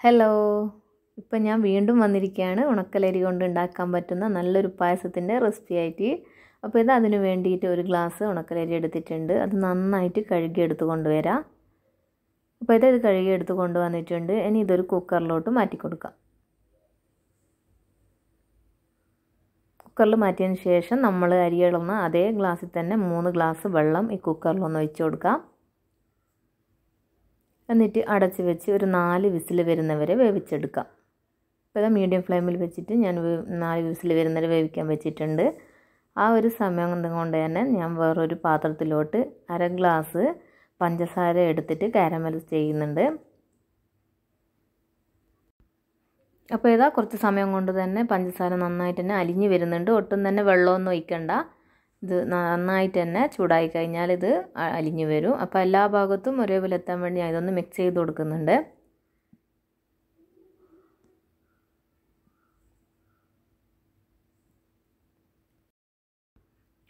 Hello, ഇപ്പം ഞാൻ വീണ്ടും വന്നിരിക്കുകയാണ് ഉണക്കലരി കൊണ്ട് ഉണ്ടാക്കാൻ പറ്റുന്ന നല്ലൊരു പായസത്തിൻ്റെ റെസിപ്പി ആയിട്ട്. അപ്പോൾ ഇത് അതിന് വേണ്ടിയിട്ട് ഒരു ഗ്ലാസ് ഉണക്കലരി എടുത്തിട്ടുണ്ട്. അത് നന്നായിട്ട് കഴുകിയെടുത്ത് കൊണ്ടുവരാം. അപ്പോൾ ഇത് കഴുകിയെടുത്ത് കൊണ്ടുവന്നിട്ടുണ്ട്. ഇനി ഇതൊരു കുക്കറിലോട്ട് മാറ്റി കൊടുക്കാം. കുക്കറിൽ മാറ്റിയതിന് ശേഷം നമ്മൾ അരി ഇളന്ന അതേ ഗ്ലാസ്സിൽ തന്നെ 3 ഗ്ലാസ് വെള്ളം ഈ കുക്കറിലൊന്ന് ഒഴിച്ച് കൊടുക്കാം. എന്നിട്ട് അടച്ച് വെച്ച് ഒരു 4 വിസിൽ വരുന്നവരെ വേവിച്ചെടുക്കാം. ഇപ്പോൾ മീഡിയം ഫ്ലെയിമിൽ വെച്ചിട്ട് ഞാൻ 4 വിസിൽ വരുന്നവരെ വേവിക്കാൻ വെച്ചിട്ടുണ്ട്. ആ ഒരു സമയം കൊണ്ട് തന്നെ ഞാൻ വേറൊരു പാത്രത്തിലോട്ട് 1/2 ഗ്ലാസ് പഞ്ചസാര എടുത്തിട്ട് കാരമലൈസ് ചെയ്യുന്നുണ്ട്. അപ്പോൾ ഇതാ കുറച്ച് സമയം കൊണ്ട് തന്നെ പഞ്ചസാര നന്നായിട്ട് തന്നെ അലിഞ്ഞ് വരുന്നുണ്ട്. ഒട്ടും തന്നെ വെള്ളമൊന്നും ഒഴിക്കണ്ട. ഇത് നന്നായിട്ട് തന്നെ ചൂടായി കഴിഞ്ഞാൽ ഇത് അലിഞ്ഞു വരും. അപ്പോൾ എല്ലാ ഭാഗത്തും ഒരേപോലെ എത്താൻ വേണ്ടി ഞാൻ ഇതൊന്ന് മിക്സ് ചെയ്ത് കൊടുക്കുന്നുണ്ട്.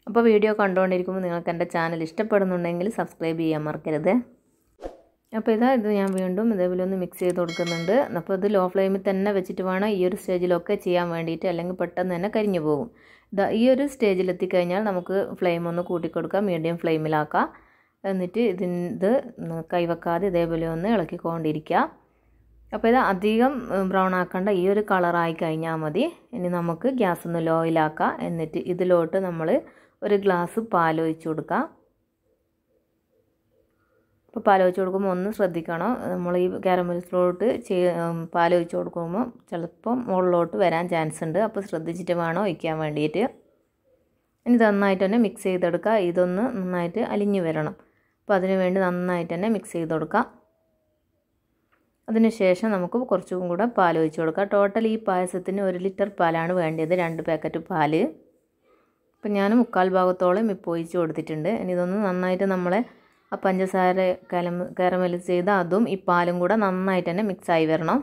അപ്പോൾ വീഡിയോ കണ്ടുകൊണ്ടിരിക്കുമ്പോൾ നിങ്ങൾക്ക് എൻ്റെ ചാനൽ ഇഷ്ടപ്പെടുന്നുണ്ടെങ്കിൽ സബ്സ്ക്രൈബ് ചെയ്യാൻ മറക്കരുത്. അപ്പോൾ ഇത് ഞാൻ വീണ്ടും ഇതേപോലെ ഒന്ന് മിക്സ് ചെയ്ത് കൊടുക്കുന്നുണ്ട്. അപ്പോൾ ഇത് ലോ ഫ്ലെയിമിൽ തന്നെ വെച്ചിട്ട് വേണം ഈ ഒരു സ്റ്റേജിലൊക്കെ ചെയ്യാൻ വേണ്ടിയിട്ട്, അല്ലെങ്കിൽ പെട്ടെന്ന് തന്നെ കരിഞ്ഞു പോകും. ഈ ഒരു സ്റ്റേജിലെത്തിക്കഴിഞ്ഞാൽ നമുക്ക് ഫ്ലെയിം ഒന്ന് കൂട്ടിക്കൊടുക്കാം, മീഡിയം ഫ്ലെയിമിലാക്കാം. എന്നിട്ട് ഇത് കൈവെക്കാതെ ഇതേപോലെ ഒന്ന് ഇളക്കിക്കൊണ്ടിരിക്കുക. അപ്പോൾ ഇത് അധികം ബ്രൗൺ ആക്കേണ്ട, ഈ ഒരു കളറായി കഴിഞ്ഞാൽ മതി. ഇനി നമുക്ക് ഗ്യാസ് ഒന്ന് ലോയിലാക്കാം. എന്നിട്ട് ഇതിലോട്ട് നമ്മൾ 1 ഗ്ലാസ് പാൽ ഒഴിച്ച് കൊടുക്കാം. അപ്പോൾ പാൽ ഒഴിച്ച് കൊടുക്കുമ്പോൾ ഒന്ന് ശ്രദ്ധിക്കണം, നമ്മൾ ഈ കാരമലൈസിലോട്ട് പാൽ ഒഴിച്ച് കൊടുക്കുമ്പോൾ ചിലപ്പോൾ മുകളിലോട്ട് വരാൻ ചാൻസ് ഉണ്ട്. അപ്പോൾ ശ്രദ്ധിച്ചിട്ട് വേണം ഒഴിക്കാൻ വേണ്ടിയിട്ട്. ഇനി നന്നായിട്ട് തന്നെ മിക്സ് ചെയ്തെടുക്കുക. ഇതൊന്ന് നന്നായിട്ട് അലിഞ്ഞു വരണം. അപ്പോൾ അതിന് വേണ്ടി നന്നായിട്ട് തന്നെ മിക്സ് ചെയ്ത് കൊടുക്കാം. അതിനുശേഷം നമുക്ക് കുറച്ചും കൂടെ പാൽ ഒഴിച്ച് കൊടുക്കാം. ടോട്ടൽ ഈ പായസത്തിന് 1 ലിറ്റർ പാലാണ് വേണ്ടത്, 2 പാക്കറ്റ് പാൽ. അപ്പം ഞാൻ 3/4 ഭാഗത്തോളം ഇപ്പോൾ ഒഴിച്ച് കൊടുത്തിട്ടുണ്ട്. ഇനി ഇതൊന്ന് നന്നായിട്ട് നമ്മളെ ആ പഞ്ചസാര കാരമലൈസ് ചെയ്ത അതും ഈ പാലും കൂടെ നന്നായിട്ട് തന്നെ മിക്സായി വരണം.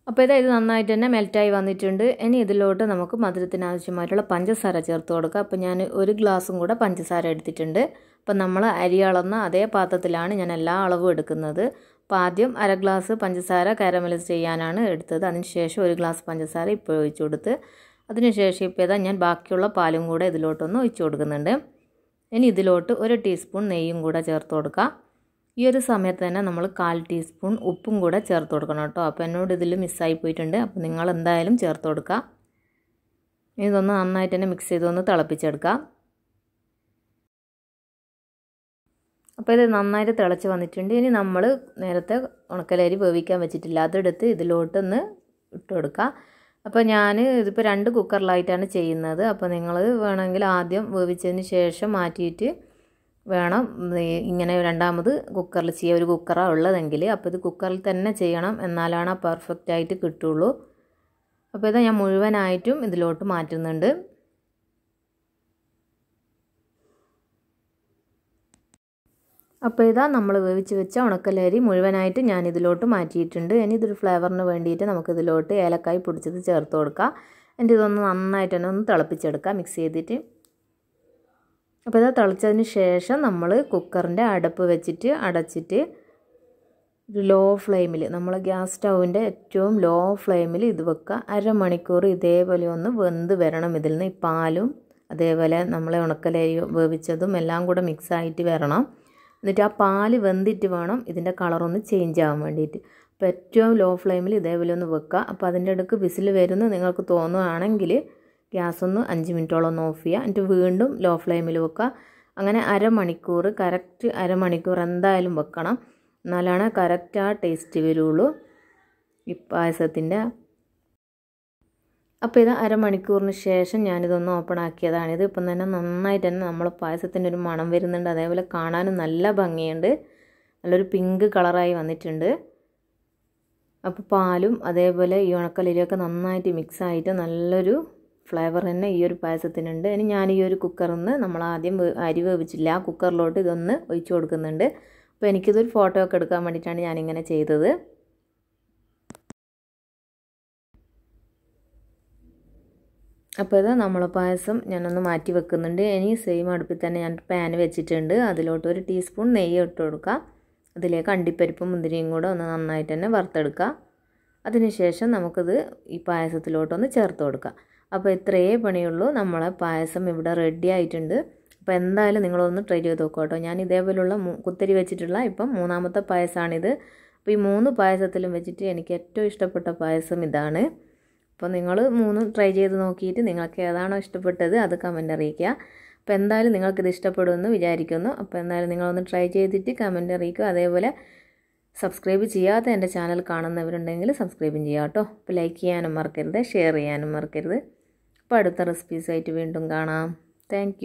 അപ്പോൾ ഇത് നന്നായിട്ട് തന്നെ മെൽറ്റായി വന്നിട്ടുണ്ട്. ഇനി ഇതിലോട്ട് നമുക്ക് മധുരത്തിന് ആവശ്യമായിട്ടുള്ള പഞ്ചസാര ചേർത്ത് കൊടുക്കുക. അപ്പോൾ ഞാൻ 1 ഗ്ലാസും കൂടെ പഞ്ചസാര എടുത്തിട്ടുണ്ട്. അപ്പോൾ നമ്മൾ അരി അളന്ന അതേ പാത്രത്തിലാണ് ഞാൻ എല്ലാ അളവും എടുക്കുന്നത്. അപ്പോൾ ആദ്യം 1/2 ഗ്ലാസ് പഞ്ചസാര കാരമലൈസ് ചെയ്യാനാണ് എടുത്തത്. അതിനുശേഷം 1 ഗ്ലാസ് പഞ്ചസാര ഇപ്പോൾ ഒഴിച്ച് കൊടുത്ത്, അതിനുശേഷം ഇപ്പോൾ ഞാൻ ബാക്കിയുള്ള പാലും കൂടെ ഇതിലോട്ടൊന്ന് ഒഴിച്ച് കൊടുക്കുന്നുണ്ട്. ഇനി ഇതിലോട്ട് 1 ടീസ്പൂൺ നെയ്യും കൂടെ ചേർത്ത് കൊടുക്കുക. ഈ ഒരു സമയത്ത് തന്നെ നമ്മൾ 1/4 ടീസ്പൂൺ ഉപ്പും കൂടെ ചേർത്ത് കൊടുക്കണം കേട്ടോ. അപ്പോൾ എന്നോട് ഇതിൽ മിസ്സായി പോയിട്ടുണ്ട്. അപ്പോൾ നിങ്ങൾ എന്തായാലും ചേർത്ത് കൊടുക്കുക. ഇതൊന്ന് നന്നായിട്ട് തന്നെ മിക്സ് ചെയ്തൊന്ന് തിളപ്പിച്ചെടുക്കുക. അപ്പോൾ ഇത് നന്നായിട്ട് തിളച്ച് വന്നിട്ടുണ്ട്. ഇനി നമ്മൾ നേരത്തെ ഉണക്കലരി വേവിക്കാൻ വെച്ചിട്ടില്ല, അതെടുത്ത് ഇതിലോട്ടൊന്ന് ഇട്ട് കൊടുക്കുക. അപ്പോൾ ഞാൻ ഇതിപ്പോൾ 2 കുക്കറിലായിട്ടാണ് ചെയ്യുന്നത്. അപ്പോൾ നിങ്ങൾ വേണമെങ്കിൽ ആദ്യം വേവിച്ചതിന് ശേഷം മാറ്റിയിട്ട് വേണം ഇങ്ങനെ രണ്ടാമത് കുക്കറിൽ ചെയ്യുക. ഒരു കുക്കറാണ് ഉള്ളതെങ്കിൽ അപ്പോൾ ഇത് കുക്കറിൽ തന്നെ ചെയ്യണം, എന്നാലാണ് പെർഫെക്റ്റ് ആയിട്ട് കിട്ടുള്ളൂ. അപ്പോൾ ഇത് ഞാൻ മുഴുവനായിട്ടും ഇതിലോട്ട് മാറ്റുന്നുണ്ട്. അപ്പോൾ നമ്മൾ വേവിച്ച് വെച്ച ഉണക്കലരി മുഴുവനായിട്ട് ഞാൻ ഇതിലോട്ട് മാറ്റിയിട്ടുണ്ട്. ഇനി ഇതൊരു ഫ്ലേവറിന് വേണ്ടിയിട്ട് നമുക്കിതിലോട്ട് ഏലക്കായ് പൊടിച്ചത് ചേർത്ത് കൊടുക്കാം. എന്നിട്ട് ഇതൊന്ന് നന്നായിട്ട് തന്നെ ഒന്ന് തിളപ്പിച്ചെടുക്കാം മിക്സ് ചെയ്തിട്ട്. അപ്പോൾ തിളച്ചതിന് ശേഷം നമ്മൾ കുക്കറിൻ്റെ അടപ്പ് വെച്ചിട്ട് അടച്ചിട്ട് ഒരു ലോ ഫ്ലെയിമിൽ, നമ്മൾ ഗ്യാസ് സ്റ്റൗവിൻ്റെ ഏറ്റവും ലോ ഫ്ലെയിമിൽ ഇത് വെക്കുക. 1/2 മണിക്കൂർ ഇതേപോലെ ഒന്ന് വെന്ത് വരണം. ഇതിൽ നിന്ന് ഈ പാലും അതേപോലെ നമ്മളെ ഉണക്കലരി വേവിച്ചതും എല്ലാം കൂടെ മിക്സായിട്ട് വരണം. എന്നിട്ട് ആ പാല് വെന്തിട്ട് വേണം ഇതിൻ്റെ കളറൊന്ന് ചേഞ്ച് ആവാൻ വേണ്ടിയിട്ട്. അപ്പോൾ ഏറ്റവും ലോ ഫ്ലെയിമിൽ ഇതേപോലെ ഒന്ന് വെക്കുക. അപ്പോൾ അതിൻ്റെ ഇടയ്ക്ക് വിസിൽ വരുന്നു നിങ്ങൾക്ക് തോന്നുകയാണെങ്കിൽ ഗ്യാസ് ഒന്ന് 5 മിനിറ്റോളം ഒന്ന് ഓഫ് ചെയ്യുക. എന്നിട്ട് വീണ്ടും ലോ ഫ്ലെയിമിൽ വെക്കുക. അങ്ങനെ 1/2 മണിക്കൂർ, കറക്റ്റ് 1/2 മണിക്കൂർ എന്തായാലും വെക്കണം, എന്നാലാണ് കറക്റ്റ് ആ ടേസ്റ്റ് വരുള്ളൂ ഈ പായസത്തിൻ്റെ. അപ്പോൾ 1/2 മണിക്കൂറിന് ശേഷം ഞാനിതൊന്ന് ഓപ്പൺ ആക്കിയതാണിത്. ഇപ്പം തന്നെ നന്നായിട്ട് തന്നെ നമ്മൾ പായസത്തിൻ്റെ ഒരു മണം വരുന്നുണ്ട്. അതേപോലെ കാണാനും നല്ല ഭംഗിയുണ്ട്, നല്ലൊരു പിങ്ക് കളറായി വന്നിട്ടുണ്ട്. അപ്പോൾ പാലും അതേപോലെ ഈ ഉണക്കലരിയൊക്കെ നന്നായിട്ട് മിക്സായിട്ട് നല്ലൊരു ഫ്ലേവർ തന്നെ ഈ ഒരു പായസത്തിനുണ്ട്. ഇനി ഞാൻ ഈ ഒരു കുക്കറിൽ നിന്ന് നമ്മൾ ആദ്യം അരി വേവിച്ചില്ല, ആ കുക്കറിലോട്ട് ഇതൊന്ന് ഒഴിച്ച് കൊടുക്കുന്നുണ്ട്. അപ്പോൾ എനിക്കിതൊരു ഫോട്ടോ ഒക്കെ എടുക്കാൻ വേണ്ടിയിട്ടാണ് ഞാനിങ്ങനെ ചെയ്തത്. അപ്പോൾ നമ്മൾ പായസം ഞാനൊന്ന് മാറ്റി വെക്കുന്നുണ്ട്. ഇനി സെയിം അടുപ്പിൽ തന്നെ ഞാൻ പാൻ വെച്ചിട്ടുണ്ട്. അതിലോട്ട് 1 ടീസ്പൂൺ നെയ്യ് ഇട്ട് കൊടുക്കുക. അതിലേക്ക് അണ്ടിപ്പരിപ്പും മുന്തിരിയും കൂടെ ഒന്ന് നന്നായിട്ട് തന്നെ വറുത്തെടുക്കുക. അതിനുശേഷം നമുക്കിത് ഈ പായസത്തിലോട്ടൊന്ന് ചേർത്ത് കൊടുക്കാം. അപ്പോൾ ഇത്രയേ പണിയുള്ളൂ. നമ്മളെ പായസം ഇവിടെ റെഡി ആയിട്ടുണ്ട്. അപ്പോൾ എന്തായാലും നിങ്ങളൊന്ന് ട്രൈ ചെയ്ത് നോക്കുക കേട്ടോ. ഞാൻ ഇതേപോലുള്ള കുത്തരി വെച്ചിട്ടുള്ള ഇപ്പം 3ാമത്തെ പായസമാണിത്. അപ്പോൾ ഈ 3 പായസത്തിലും വെച്ചിട്ട് എനിക്ക് ഏറ്റവും ഇഷ്ടപ്പെട്ട പായസം ഇതാണ്. അപ്പോൾ നിങ്ങൾ 3 ട്രൈ ചെയ്ത് നോക്കിയിട്ട് നിങ്ങൾക്ക് ഏതാണോ ഇഷ്ടപ്പെട്ടത് അത് കമൻറ്റ് അറിയിക്കുക. അപ്പോൾ എന്തായാലും നിങ്ങൾക്കിത് ഇഷ്ടപ്പെടുമെന്ന് വിചാരിക്കുന്നു. അപ്പോൾ എന്തായാലും നിങ്ങളൊന്ന് ട്രൈ ചെയ്തിട്ട് കമൻറ്റ് അറിയിക്കുക. അതേപോലെ സബ്സ്ക്രൈബ് ചെയ്യാത്ത എൻ്റെ ചാനൽ കാണുന്നവരുണ്ടെങ്കിൽ സബ്സ്ക്രൈബും ചെയ്യുക കേട്ടോ. അപ്പോൾ ലൈക്ക് ചെയ്യാനും മറക്കരുത്, ഷെയർ ചെയ്യാനും മറക്കരുത്. അപ്പോൾ അടുത്ത റെസിപ്പീസായിട്ട് വീണ്ടും കാണാം. താങ്ക്